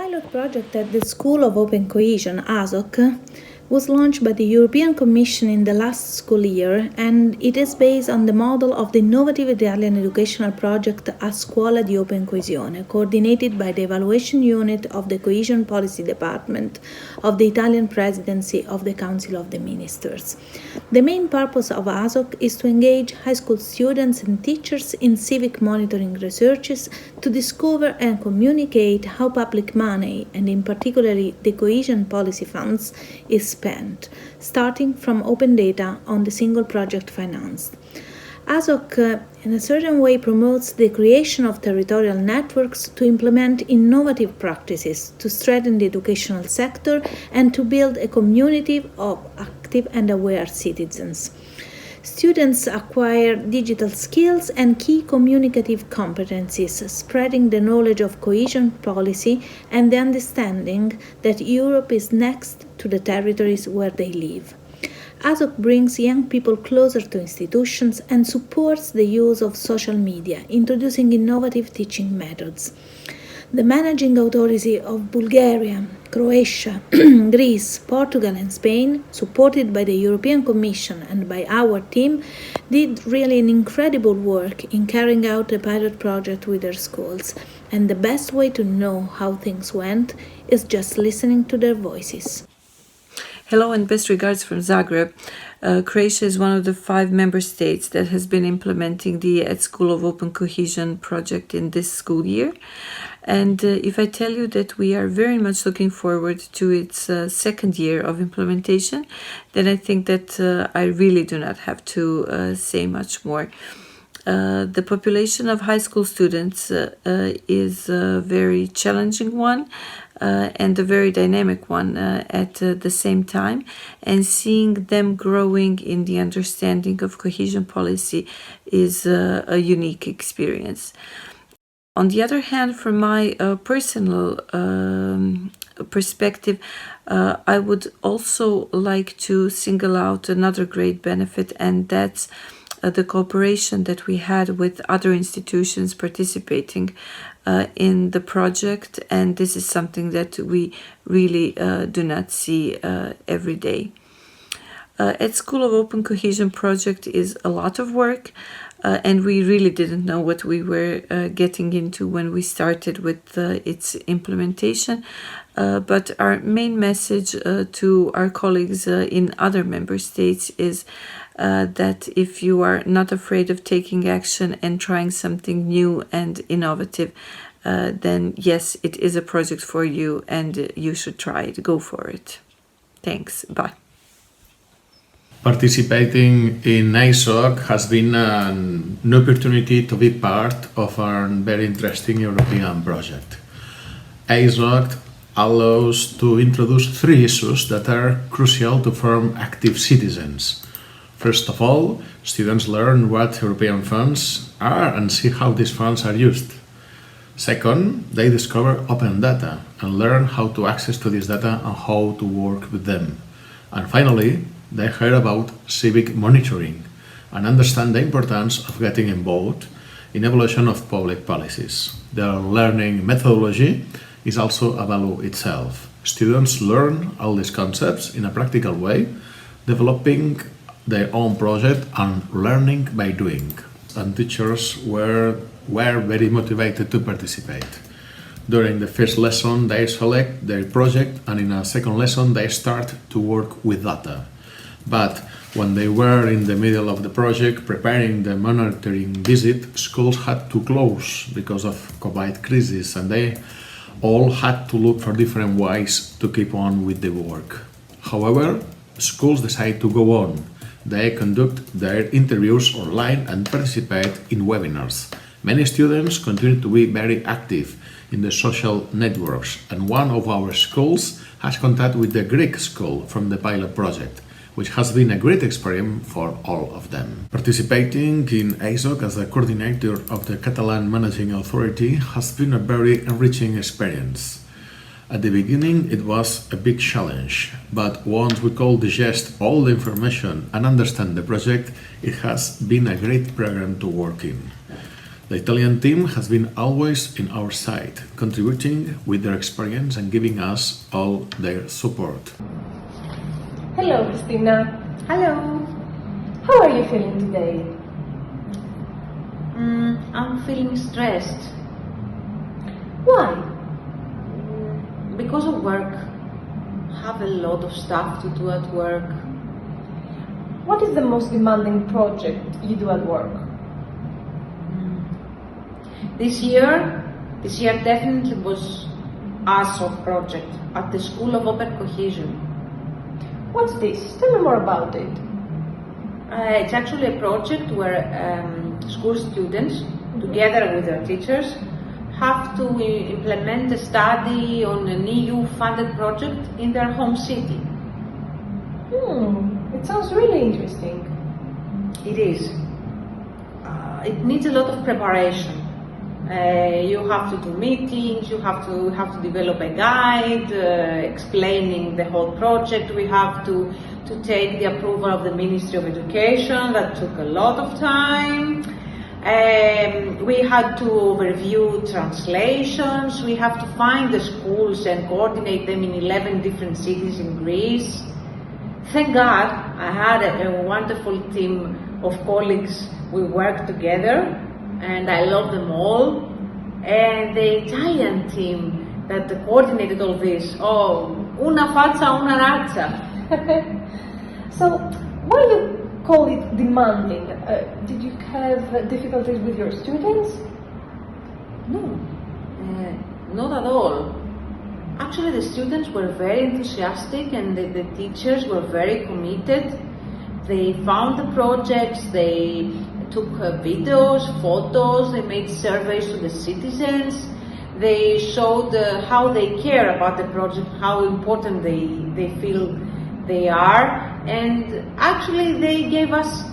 pilot project at the School of OpenCohesion, ASOC, was launched by the European Commission in the last school year, and it is based on the model of the innovative Italian educational project A Scuola di OpenCohesione, coordinated by the Evaluation Unit of the Cohesion Policy Department of the Italian Presidency of the Council of the Ministers. The main purpose of ASOC is to engage high school students and teachers in civic monitoring researches to discover and communicate how public money, and in particular the cohesion policy funds, is spent, starting from open data on the single project financed. ASOC in a certain way promotes the creation of territorial networks to implement innovative practices, to strengthen the educational sector, and to build a community of active and aware citizens. Students acquire digital skills and key communicative competencies, spreading the knowledge of cohesion policy and the understanding that Europe is next to the territories where they live. ASOC brings young people closer to institutions and supports the use of social media, introducing innovative teaching methods. The managing authority of Bulgaria, Croatia, Greece, Portugal and Spain, supported by the European Commission and by our team, did really an incredible work in carrying out a pilot project with their schools. And the best way to know how things went is just listening to their voices. Hello and best regards from Zagreb. Croatia is one of the 5 member states that has been implementing the at School of OpenCohesion project in this school year. And if I tell you that we are very much looking forward to its second year of implementation, then I think that I really do not have to say much more. The population of high school students is a very challenging one and a very dynamic one at the same time, and seeing them growing in the understanding of cohesion policy is a unique experience. On the other hand, from my personal perspective, I would also like to single out another great benefit, and that's the cooperation that we had with other institutions participating in the project, and this is something that we really do not see every day. At School of OpenCohesion project is a lot of work, and we really didn't know what we were getting into when we started with its implementation. But our main message to our colleagues in other member states is that if you are not afraid of taking action and trying something new and innovative, then yes, it is a project for you and you should try it. Go for it. Thanks. Bye. Participating in ASOC has been an opportunity to be part of a very interesting European project. ASOC allows to introduce 3 issues that are crucial to form active citizens. First of all, students learn what European funds are and see how these funds are used. Second, they discover open data and learn how to access to this data and how to work with them. And finally, they hear about civic monitoring and understand the importance of getting involved in evaluation of public policies. Their learning methodology is also a value itself. Students learn all these concepts in a practical way, developing their own project and learning by doing. And teachers were very motivated to participate. During the first lesson, they select their project, and in a second lesson, they start to work with data. But when they were in the middle of the project preparing the monitoring visit, schools had to close because of COVID crisis, and they all had to look for different ways to keep on with the work. However, schools decided to go on. They conduct their interviews online and participate in webinars. Many students continue to be very active in the social networks, and one of our schools has contact with the Greek school from the pilot project, which has been a great experience for all of them. Participating in ASOC as the coordinator of the Catalan Managing Authority has been a very enriching experience. At the beginning, it was a big challenge, but once we could digest all the information and understand the project, it has been a great program to work in. The Italian team has been always in our side, contributing with their experience and giving us all their support. Hello, Christina. Hello. How are you feeling today? I'm feeling stressed Why? because of work. Have a lot of stuff to do at work. What is the most demanding project you do at work? This year definitely was ASOC project at the School of OpenCohesion. What's this? Tell me more about it. It's actually a project where school students, together with their teachers, have to implement a study on an EU-funded project in their home city. It sounds really interesting. It is. It needs a lot of preparation. You have to do meetings, you have to develop a guide explaining the whole project. We have to take the approval of the Ministry of Education. That took a lot of time. We had to review translations. We have to find the schools and coordinate them in 11 different cities in Greece. Thank God I had a wonderful team of colleagues. We worked together and I love them all. And the Italian team that coordinated all this, una faccia, una razza. So, why you call it demanding? Did you have difficulties with your students? No, not at all. Actually, the students were very enthusiastic and the teachers were very committed. They found the projects, they took videos, photos, they made surveys to the citizens. They showed how they care about the project, how important they feel they are. And actually, they gave us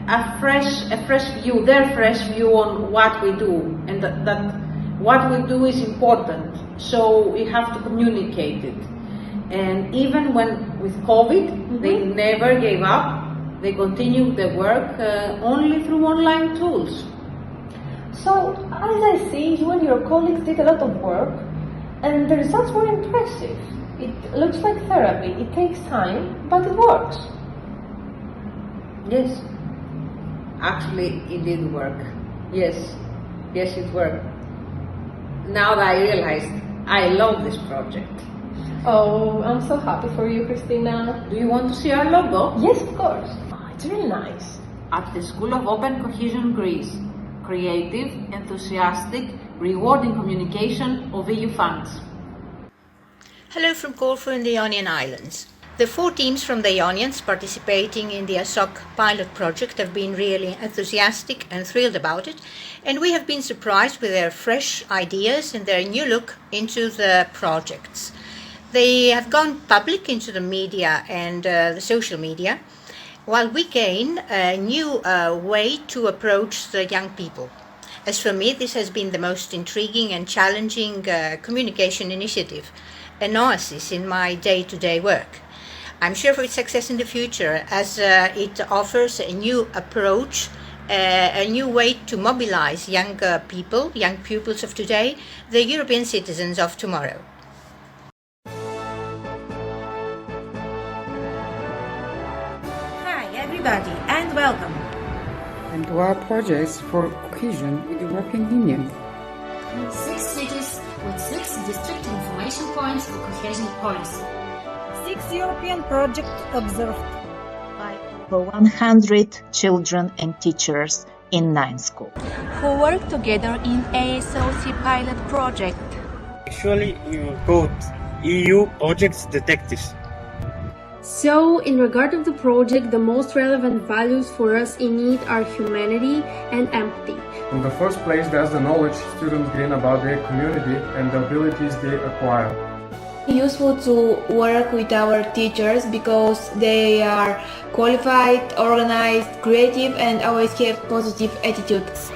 a fresh view, their fresh view on what we do, and that what we do is important. So we have to communicate it. And even with COVID, they never gave up. They continued their work only through online tools. So, as I see, you and your colleagues did a lot of work, and the results were impressive. It looks like therapy. It takes time, but it works. Yes, actually it did work. Yes, it worked. Now that I realized, I love this project. Oh, I'm so happy for you, Christina. Do you want to see our logo? Yes, of course. It's really nice. At the School of OpenCohesion Greece, creative, enthusiastic, rewarding communication of EU funds. Hello from Corfu in the Ionian Islands. The 4 teams from the Ionians participating in the ASOC pilot project have been really enthusiastic and thrilled about it, and we have been surprised with their fresh ideas and their new look into the projects. They have gone public into the media and the social media, while we gain a new way to approach the young people. As for me, this has been the most intriguing and challenging communication initiative, an oasis in my day-to-day work. I'm sure for its success in the future, as it offers a new approach, a new way to mobilize young people, young pupils of today, the European citizens of tomorrow. Hi everybody and welcome. And to our projects for cohesion with the European Union. 6 cities with 6 district information points for cohesion policy. 6 European projects observed by over 100 children and teachers in 9 schools who work together in ASOC pilot project. Actually, you called EU projects detectives. So, in regard of the project, the most relevant values for us in it are humanity and empathy. In the first place, there's the knowledge students gain about their community and the abilities they acquire. Useful to work with our teachers because they are qualified, organized, creative, and always have positive attitudes.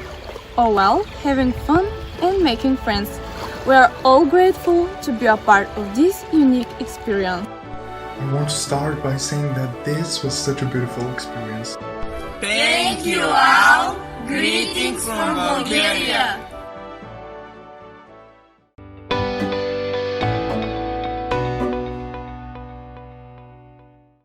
All while having fun and making friends. We are all grateful to be a part of this unique experience. I want to start by saying that this was such a beautiful experience. Thank you all! Greetings from Bulgaria!